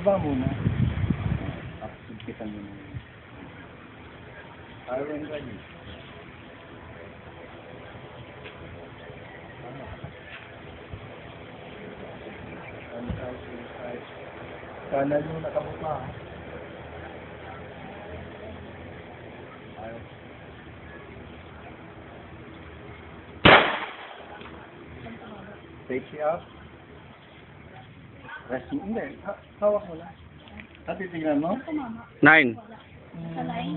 Baba muna. Tapos sugpitan mo na. Iron ready. Kanan mo nakabuka. Take it up. Rest mo. Hindi. Hawak mo lang. At titignan mo? 9. Salay.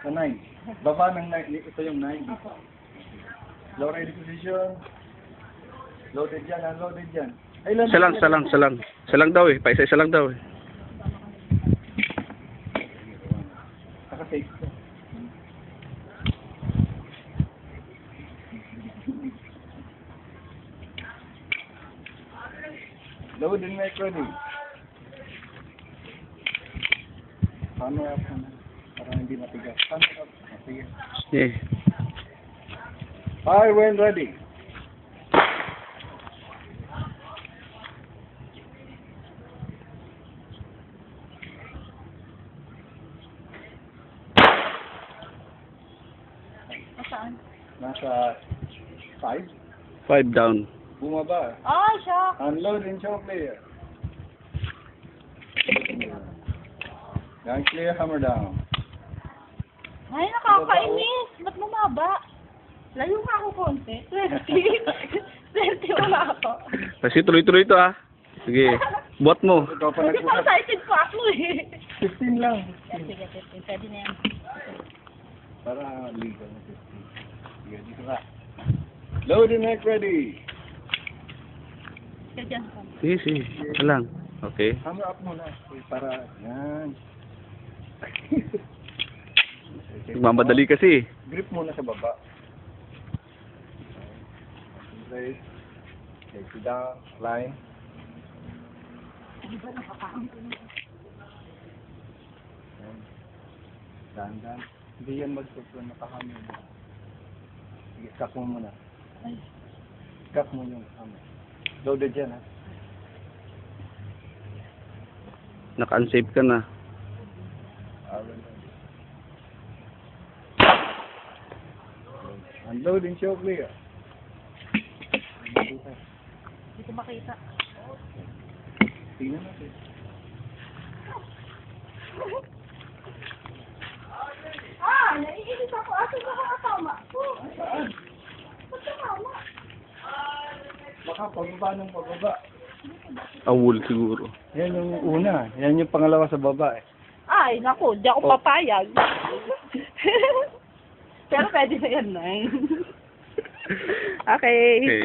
Sa 9. Baba ng 9. Ito yung 9. Low ready position. Loaded dyan. Unloaded dyan. Ay, Isa lang. Isa lang daw eh. Paisa-isa lang daw eh. Naka-safe ko. Load and make ready. Paano up na? Para hindi matigas. Paano up? Matigas. Eh. Fire when ready. Saan? Nasa 5. 5 down. Bumaba. Ay, shock. Unload and show clear. Gang clear, hammer down. Ay, nakakainis. Ba't bumaba? Layo nga ako konti. 20. 20 wala ako. Kasi tuloy-tuloy ito ah. Sige. Buhat mo. Ikaw pa Kasi nagbukas. excited pa ako eh. 15 lang. Sige, 15. Pwede na yan. Para legal na 15. Sige, dito ka. Load and make ready. Sige, dyan. Sige. Isa lang. Okay. Hammer up muna. Para, yan. Magmamadali kasi. Grip muna sa baba. Place. Take it down. Line. Di ba nakakaang ko? Dandan. Hindi yan magsusun. Nakahammer mo. Sige, cut mo muna. Ay. Cut mo yung hammer. Loaded yan, ha? Naka-unsafe ka na. Unload and show clear. Hindi ko makita. Tingnan natin. Naiinis ako. Asan ba ang kasama? Ba't kasama? Baka pababa ng pababa. Awol siguro. Yan yung una. Yan yung pangalawa sa baba, eh. Ay, naku. Di ako papayag. Pero pwede na yan, Nay. Okay. Okay.